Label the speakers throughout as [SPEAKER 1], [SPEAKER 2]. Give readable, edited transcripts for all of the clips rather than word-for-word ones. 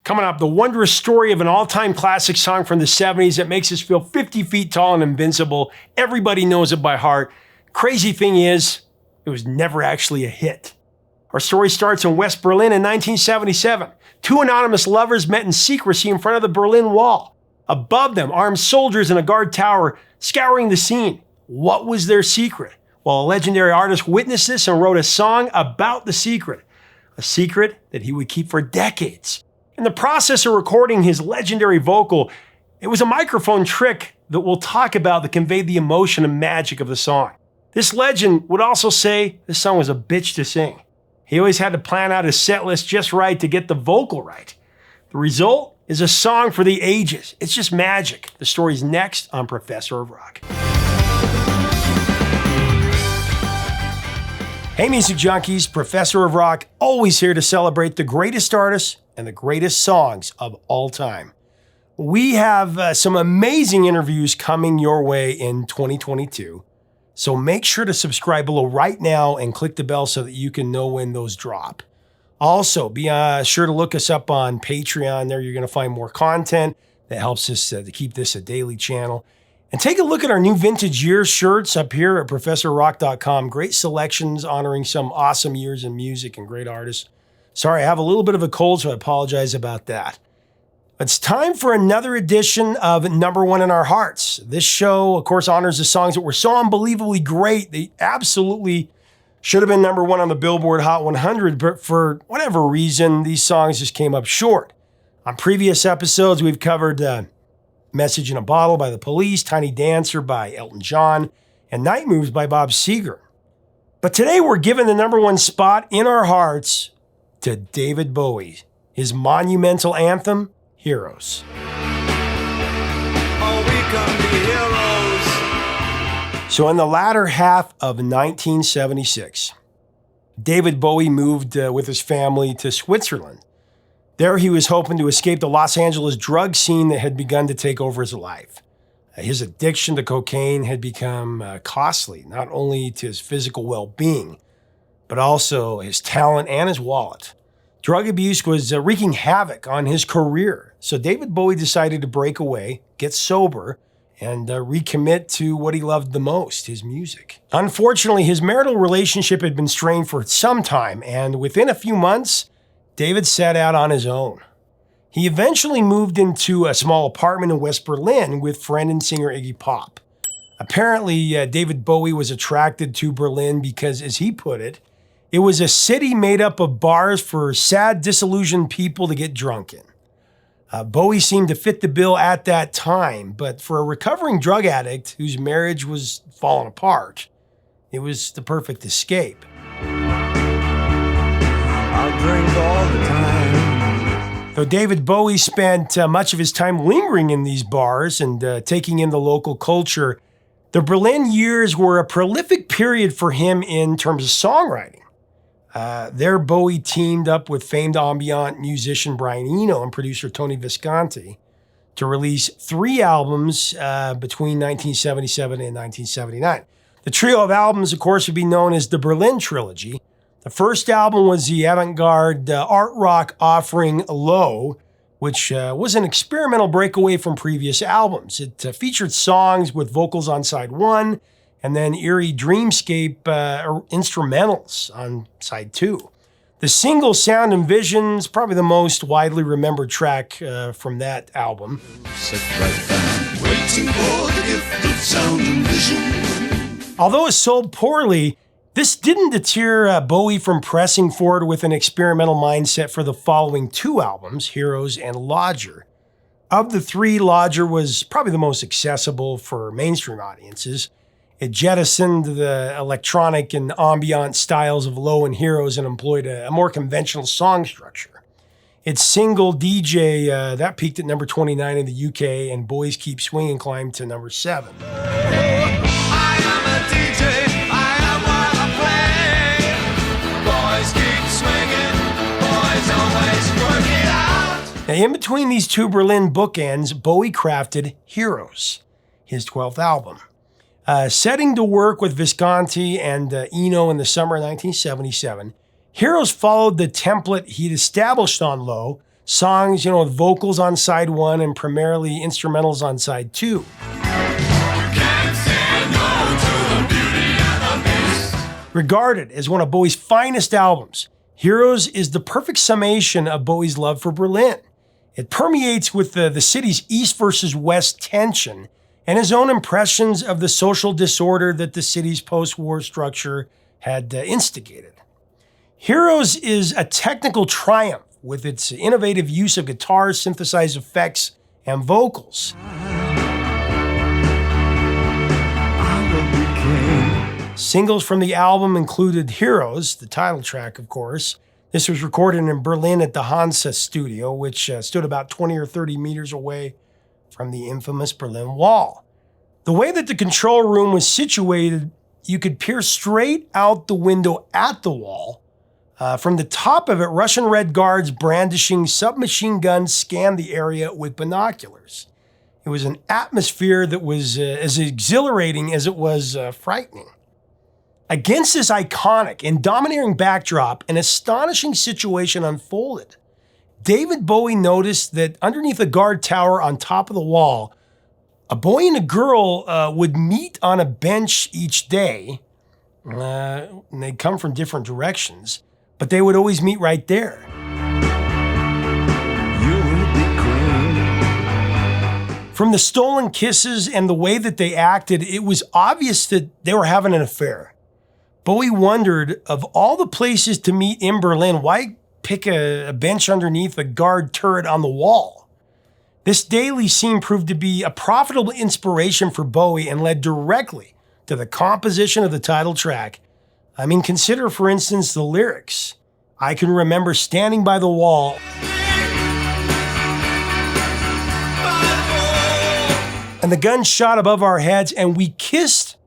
[SPEAKER 1] Coming up, the wondrous story of an all-time classic song from the 70s that makes us feel 50 feet tall and invincible. Everybody knows it by heart. Crazy thing is, it was never actually a hit. Our story starts in West Berlin in 1977. Two anonymous lovers met in secrecy in front of the Berlin Wall. Above them, armed soldiers in a guard tower scouring the scene. What was their secret? Well, a legendary artist witnessed this and wrote a song about the secret. A secret that he would keep for decades. In the process of recording his legendary vocal, it was a microphone trick that we'll talk about that conveyed the emotion and magic of the song. This legend would also say this song was a bitch to sing. He always had to plan out his set list just right to get the vocal right. The result is a song for the ages. It's just magic. The story's next on Professor of Rock. Hey music junkies, Professor of Rock, always here to celebrate the greatest artists and the greatest songs of all time. We have some amazing interviews coming your way in 2022, so make sure to subscribe below right now and click the bell so that you can know when those drop. Also, be sure to look us up on Patreon. There you're going to find more content that helps us to keep this a daily channel. And take a look at our new vintage year shirts up here at ProfessorRock.com. Great selections honoring some awesome years in music and great artists. Sorry, I have a little bit of a cold, so I apologize about that. It's time for another edition of Number One in Our Hearts. This show, of course, honors the songs that were so unbelievably great. They absolutely should have been number one on the Billboard Hot 100, but for whatever reason, these songs just came up short. On previous episodes, we've covered Message in a Bottle by The Police, Tiny Dancer by Elton John, and Night Moves by Bob Seger. But today we're giving the number one spot in our hearts to David Bowie, his monumental anthem, Heroes.
[SPEAKER 2] Oh, we can be heroes.
[SPEAKER 1] So in the latter half of 1976, David Bowie moved with his family to Switzerland. There he was hoping to escape the Los Angeles drug scene that had begun to take over his life. His addiction to cocaine had become costly, not only to his physical well-being, but also his talent and his wallet. Drug abuse was wreaking havoc on his career, so David Bowie decided to break away, get sober, and recommit to what he loved the most, his music. Unfortunately, his marital relationship had been strained for some time, and within a few months, David set out on his own. He eventually moved into a small apartment in West Berlin with friend and singer Iggy Pop. Apparently, David Bowie was attracted to Berlin because, as he put it, it was a city made up of bars for sad, disillusioned people to get drunk in. Bowie seemed to fit the bill at that time, but for a recovering drug addict whose marriage was falling apart, it was the perfect escape.
[SPEAKER 2] I drink all the time.
[SPEAKER 1] Though David Bowie spent much of his time lingering in these bars and taking in the local culture, the Berlin years were a prolific period for him in terms of songwriting. There, Bowie teamed up with famed ambient musician Brian Eno and producer Tony Visconti to release 3 albums between 1977 and 1979. The trio of albums, of course, would be known as the Berlin Trilogy. The first album was the avant-garde art rock offering Low, which was an experimental breakaway from previous albums. It featured songs with vocals on side 1, and then eerie dreamscape instrumentals on side 2. The single Sound and Vision's probably the most widely remembered track from that album.
[SPEAKER 2] Sit right down, waiting for the gift of sound and vision.
[SPEAKER 1] Although it sold poorly, this didn't deter Bowie from pressing forward with an experimental mindset for the following 2 albums, Heroes and Lodger. Of the 3, Lodger was probably the most accessible for mainstream audiences. It jettisoned the electronic and ambient styles of Low and Heroes and employed a more conventional song structure. Its single DJ, that peaked at number 29 in the UK, and Boys Keep Swinging climbed to number 7.
[SPEAKER 2] I am a DJ, I am what I play. Boys keep swinging, boys always work it out.
[SPEAKER 1] Now, in between these 2 Berlin bookends, Bowie crafted Heroes, his 12th album. Setting to work with Visconti and Eno in the summer of 1977, Heroes followed the template he'd established on Low Songs, with vocals on side 1 and primarily instrumentals on side 2. Regarded as one of Bowie's finest albums, Heroes is the perfect summation of Bowie's love for Berlin. It permeates with the city's East versus West tension and his own impressions of the social disorder that the city's post-war structure had instigated. Heroes is a technical triumph with its innovative use of guitars, synthesized effects, and vocals. Singles from the album included Heroes, the title track, of course. This was recorded in Berlin at the Hansa studio, which stood about 20 or 30 meters away from the infamous Berlin Wall. The way that the control room was situated, you could peer straight out the window at the wall. From the top of it, Russian Red Guards brandishing submachine guns scanned the area with binoculars. It was an atmosphere that was as exhilarating as it was frightening. Against this iconic and domineering backdrop, an astonishing situation unfolded. David Bowie noticed that underneath a guard tower on top of the wall, a boy and a girl would meet on a bench each day. And they'd come from different directions, but they would always meet right there. You will be queen. From the stolen kisses and the way that they acted, it was obvious that they were having an affair. Bowie wondered, of all the places to meet in Berlin, why pick a bench underneath a guard turret on the wall? This daily scene proved to be a profitable inspiration for Bowie and led directly to the composition of the title track. Consider, for instance, the lyrics. I can remember standing by the wall and the gun shot above our heads, and we kissed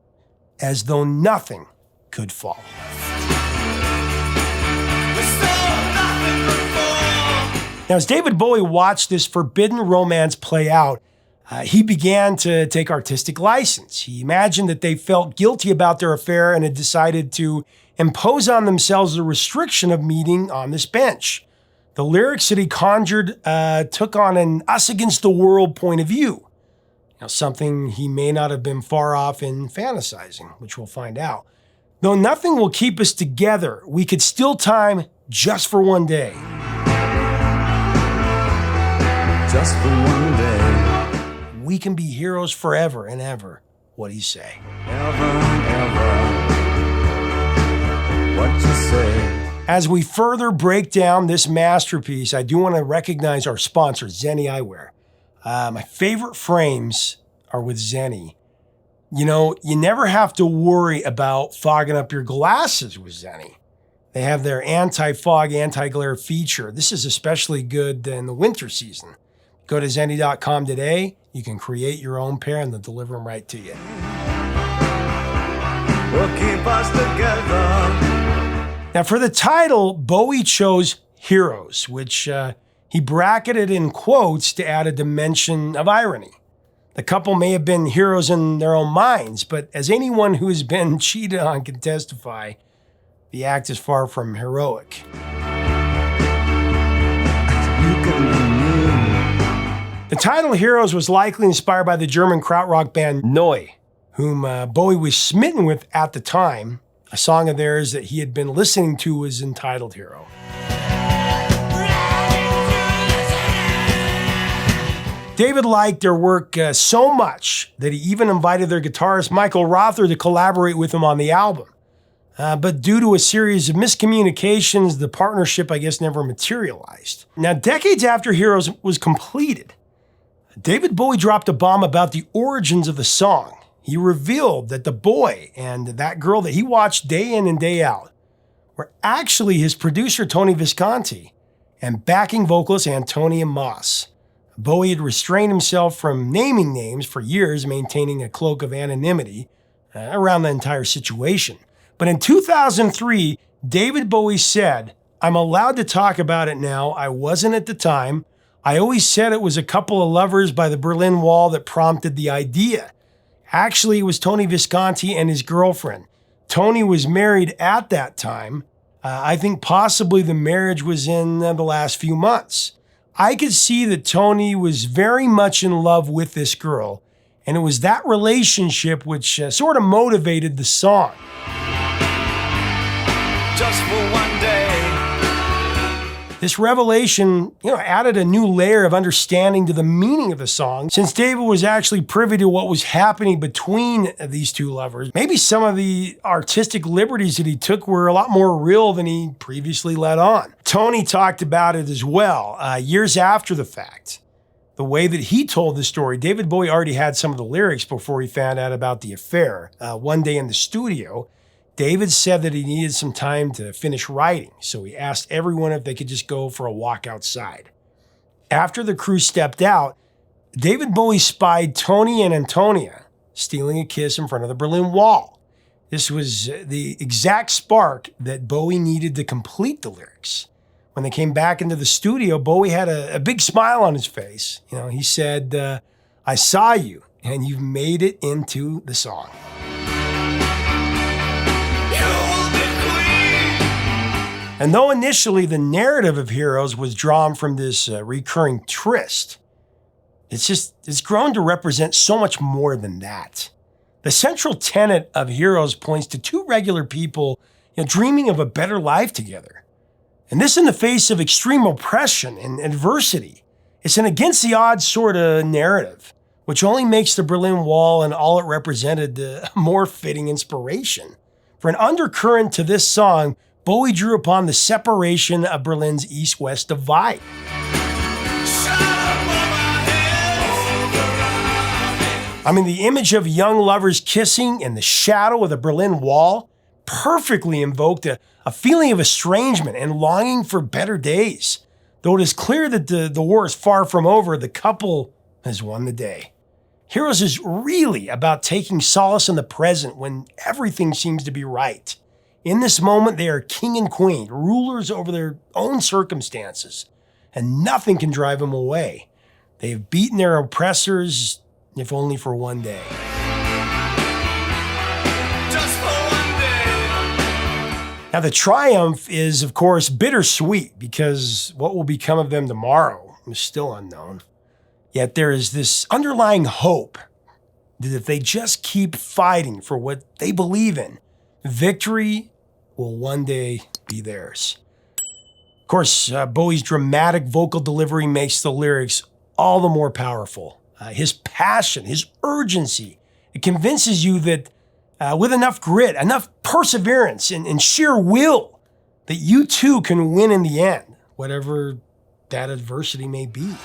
[SPEAKER 1] as though nothing could fall. Now, as David Bowie watched this forbidden romance play out, he began to take artistic license. He imagined that they felt guilty about their affair and had decided to impose on themselves the restriction of meeting on this bench. The lyrics that he conjured took on an us against the world point of view. Now, something he may not have been far off in fantasizing, which we'll find out. Though nothing will keep us together, we could steal time just for one day. Just for one day. We can be heroes forever and ever. What'd he say? Ever and ever. What you say? As we further break down this masterpiece, I do want to recognize our sponsor, Zenni Eyewear. My favorite frames are with Zenni. You never have to worry about fogging up your glasses with Zenni. They have their anti-fog, anti-glare feature. This is especially good in the winter season. Go to Zenni.com today. You can create your own pair and they'll deliver them right to you. We'll keep us together. Now, for the title, Bowie chose Heroes, which he bracketed in quotes to add a dimension of irony. The couple may have been heroes in their own minds, but as anyone who has been cheated on can testify, the act is far from heroic. The title Heroes was likely inspired by the German krautrock band Neu, whom Bowie was smitten with at the time. A song of theirs that he had been listening to was entitled Hero. David liked their work so much that he even invited their guitarist Michael Rother to collaborate with him on the album. But due to a series of miscommunications, the partnership, never materialized. Now, decades after Heroes was completed, David Bowie dropped a bomb about the origins of the song. He revealed that the boy and that girl that he watched day in and day out were actually his producer, Tony Visconti, and backing vocalist Antonia Moss. Bowie had restrained himself from naming names for years, maintaining a cloak of anonymity around the entire situation. But in 2003, David Bowie said, "I'm allowed to talk about it now. I wasn't at the time. I always said it was a couple of lovers by the Berlin Wall that prompted the idea. Actually, it was Tony Visconti and his girlfriend. Tony was married at that time. I think possibly the marriage was in the last few months. I could see that Tony was very much in love with this girl, and it was that relationship which sort of motivated the song.
[SPEAKER 2] Just for one day.
[SPEAKER 1] This revelation, added a new layer of understanding to the meaning of the song, since David was actually privy to what was happening between these two lovers. Maybe some of the artistic liberties that he took were a lot more real than he previously let on. Tony talked about it as well, years after the fact. The way that he told the story, David Bowie already had some of the lyrics before he found out about the affair. One day in the studio, David said that he needed some time to finish writing, so he asked everyone if they could just go for a walk outside. After the crew stepped out, David Bowie spied Tony and Antonia stealing a kiss in front of the Berlin Wall. This was the exact spark that Bowie needed to complete the lyrics. When they came back into the studio, Bowie had a big smile on his face. He said, "I saw you, and you've made it into the song." And though initially the narrative of Heroes was drawn from this recurring tryst, it's grown to represent so much more than that. The central tenet of Heroes points to two regular people dreaming of a better life together. And this in the face of extreme oppression and adversity. It's an against the odds sort of narrative, which only makes the Berlin Wall and all it represented a more fitting inspiration. For an undercurrent to this song, Bowie drew upon the separation of Berlin's east-west divide. The image of young lovers kissing in the shadow of the Berlin Wall perfectly invoked a feeling of estrangement and longing for better days. Though it is clear that the war is far from over, the couple has won the day. Heroes is really about taking solace in the present when everything seems to be right. In this moment, they are king and queen, rulers over their own circumstances, and nothing can drive them away. They have beaten their oppressors, if only for one day.
[SPEAKER 2] Just for one day.
[SPEAKER 1] Now, the triumph is, of course, bittersweet because what will become of them tomorrow is still unknown. Yet there is this underlying hope that if they just keep fighting for what they believe in, victory will one day be theirs. Of course, Bowie's dramatic vocal delivery makes the lyrics all the more powerful. His passion, his urgency, it convinces you that with enough grit, enough perseverance, and sheer will, that you too can win in the end, whatever that adversity may be.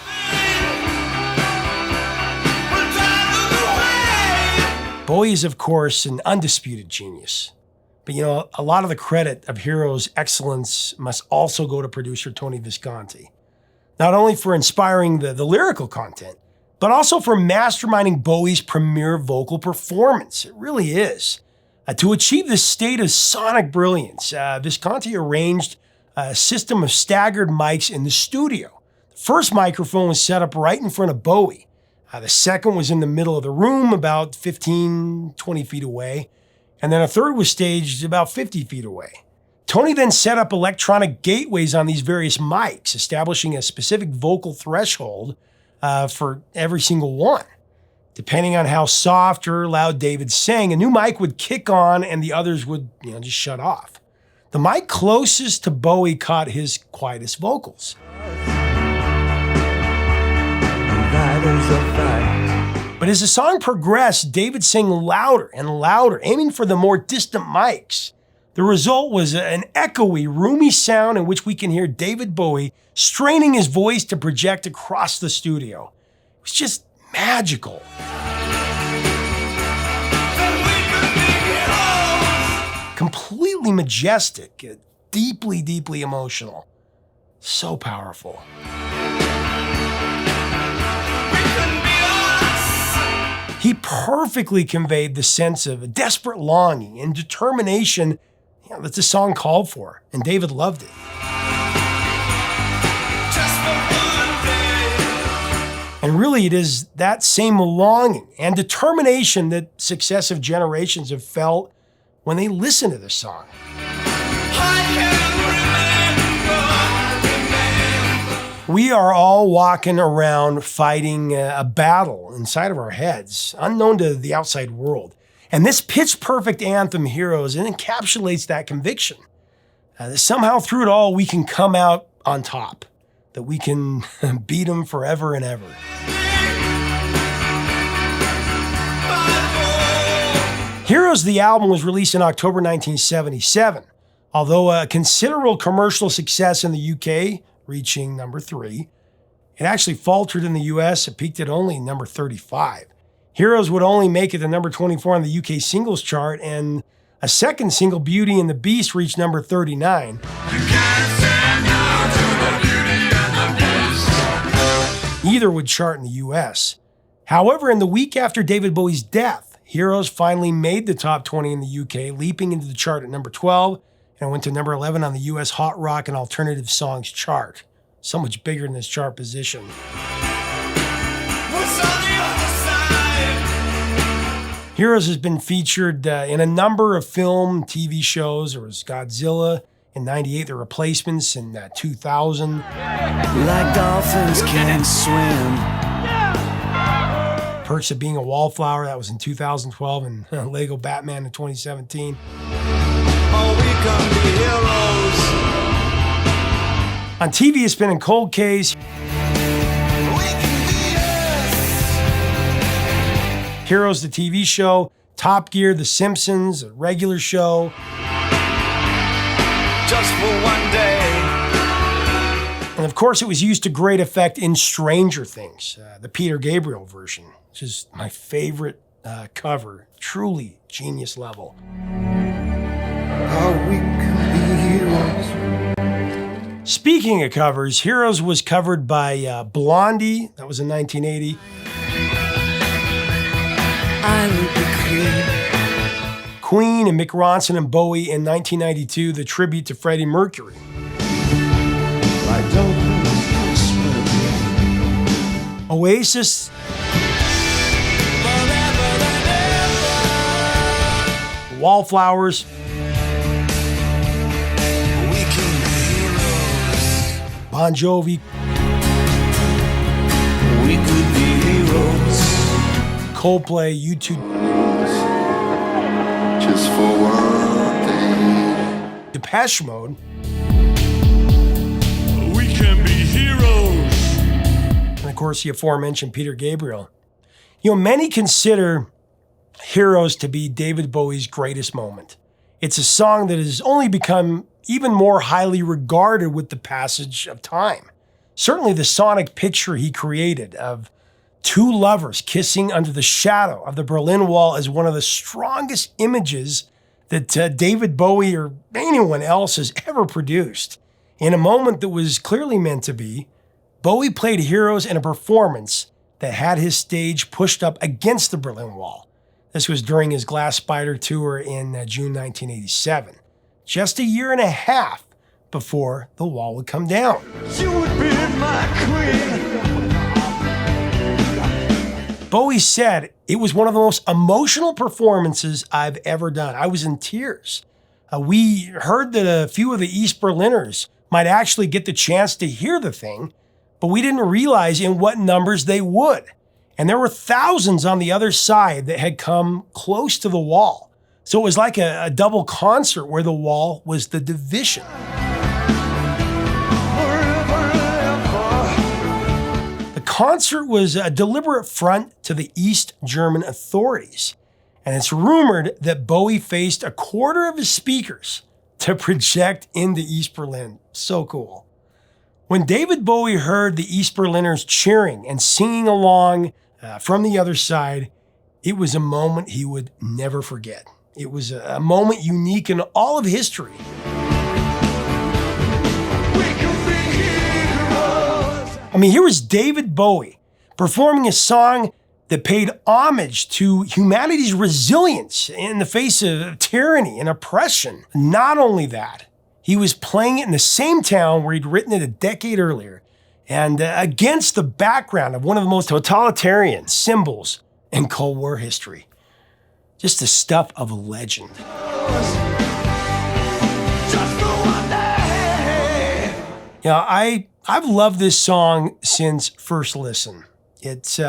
[SPEAKER 1] Bowie is, of course, an undisputed genius. But, a lot of the credit of Heroes' excellence must also go to producer Tony Visconti. Not only for inspiring the lyrical content, but also for masterminding Bowie's premier vocal performance. It really is. To achieve this state of sonic brilliance, Visconti arranged a system of staggered mics in the studio. The first microphone was set up right in front of Bowie. The second was in the middle of the room, about 15, 20 feet away. And then a third was staged about 50 feet away. Tony then set up electronic gateways on these various mics, establishing a specific vocal threshold for every single one. Depending on how soft or loud David sang, a new mic would kick on and the others would just shut off. The mic closest to Bowie caught his quietest vocals. But as the song progressed, David sang louder and louder, aiming for the more distant mics. The result was an echoey, roomy sound in which we can hear David Bowie straining his voice to project across the studio. It was just magical. Completely majestic, deeply, deeply emotional. So powerful. He perfectly conveyed the sense of a desperate longing and determination that the song called for, and David loved it. And really, it is that same longing and determination that successive generations have felt when they listen to this song. We are all walking around fighting a battle inside of our heads, unknown to the outside world. And this pitch-perfect anthem, Heroes, it encapsulates that conviction. That somehow through it all, we can come out on top. That we can beat them forever and ever. Heroes, the album, was released in October 1977. Although a considerable commercial success in the UK, reaching number 3, it actually faltered in the US. It peaked at only number 35. Heroes would only make it to number 24 on the UK singles chart, and a second single, Beauty and the Beast, reached number 39.
[SPEAKER 2] You can't say no to the beauty and the beast.
[SPEAKER 1] Either would chart in the US. However, in the week after David Bowie's death, Heroes finally made the top 20 in the UK, leaping into the chart at number 12, and went to number 11 on the US Hot Rock and Alternative Songs chart. So much bigger than this chart position.
[SPEAKER 2] What's on the other side?
[SPEAKER 1] Heroes has been featured in a number of film, TV shows. There was Godzilla in '98, The Replacements in 2000.
[SPEAKER 3] Like dolphins can swim.
[SPEAKER 1] Perks of Being a Wallflower, that was in 2012, and Lego Batman in 2017.
[SPEAKER 2] Oh, we can be heroes.
[SPEAKER 1] On TV, it's been in Cold Case,
[SPEAKER 2] We can be us.
[SPEAKER 1] Heroes, the TV show, Top Gear, The Simpsons, a regular show.
[SPEAKER 2] Just for one day.
[SPEAKER 1] And of course, it was used to great effect in Stranger Things, the Peter Gabriel version, which is my favorite cover. Truly genius level.
[SPEAKER 2] Oh, we can be heroes.
[SPEAKER 1] Speaking of covers, Heroes was covered by Blondie, that was in 1980.
[SPEAKER 3] I will be clear.
[SPEAKER 1] Queen and Mick Ronson and Bowie in 1992, the tribute to Freddie Mercury.
[SPEAKER 2] I don't know.
[SPEAKER 1] Oasis, Wallflowers,
[SPEAKER 2] We can be heroes.
[SPEAKER 1] Bon Jovi,
[SPEAKER 2] We could be heroes.
[SPEAKER 1] Coldplay, U2,
[SPEAKER 2] Just for one day.
[SPEAKER 1] Depeche Mode,
[SPEAKER 2] We can be heroes.
[SPEAKER 1] and of course the aforementioned Peter Gabriel. You know, many consider Heroes to be David Bowie's greatest moment. It's a song that has only become even more highly regarded with the passage of time. Certainly the sonic picture he created of two lovers kissing under the shadow of the Berlin Wall is one of the strongest images that David Bowie or anyone else has ever produced. In a moment that was clearly meant to be, Bowie played Heroes in a performance that had his stage pushed up against the Berlin Wall. This was during his Glass Spider tour in June 1987, just a year and a half before the wall would come down.
[SPEAKER 2] You would be my queen.
[SPEAKER 1] Bowie said it was one of the most emotional performances I've ever done. I was in tears. We heard that a few of the East Berliners might actually get the chance to hear the thing, but we didn't realize in what numbers they would. And there were thousands on the other side that had come close to the wall. So it was like a double concert where the wall was the division. The concert was a deliberate front to the East German authorities. And it's rumored that Bowie faced a quarter of his speakers to project into East Berlin. So cool. When David Bowie heard the East Berliners cheering and singing along from the other side, it was a moment he would never forget. It was a moment unique in all of history. I mean, here was David Bowie performing a song that paid homage to humanity's resilience in the face of tyranny and oppression. Not only that, he was playing it in the same town where he'd written it a decade earlier, and against the background of one of the most totalitarian symbols in Cold War history. Just the stuff of a legend. You know, I I've loved this song since first listen. It's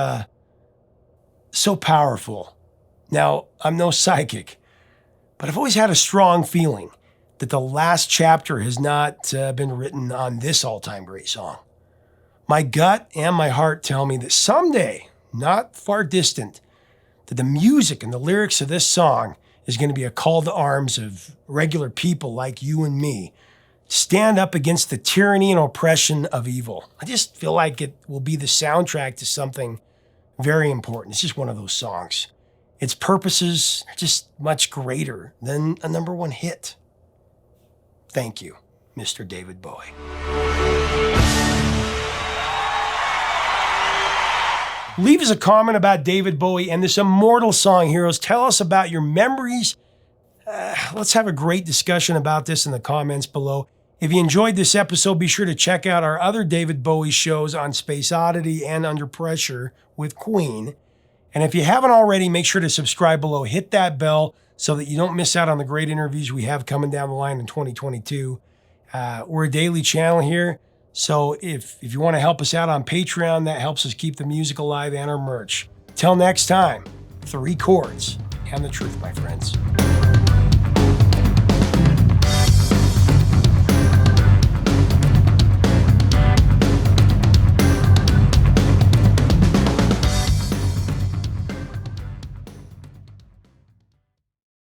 [SPEAKER 1] so powerful. Now, I'm no psychic, but I've always had a strong feeling that the last chapter has not been written on this all-time great song. My gut and my heart tell me that someday, not far distant, that the music and the lyrics of this song is going to be a call to arms of regular people like you and me to stand up against the tyranny and oppression of evil. I just feel like it will be the soundtrack to something very important. It's just one of those songs. Its purposes are just much greater than a number one hit. Thank you, Mr. David Bowie. Leave us a comment about David Bowie and this immortal song, Heroes. Tell us about your memories. Let's have a great discussion about this in the comments below. If you enjoyed this episode, be sure to check out our other David Bowie shows on Space Oddity and Under Pressure with Queen. And if you haven't already, make sure to subscribe below. Hit that bell so that you don't miss out on the great interviews we have coming down the line in 2022. We're a daily channel here. So if you want to help us out on Patreon, that helps us keep the music alive and our merch. Till next time, 3 chords and the truth, my friends.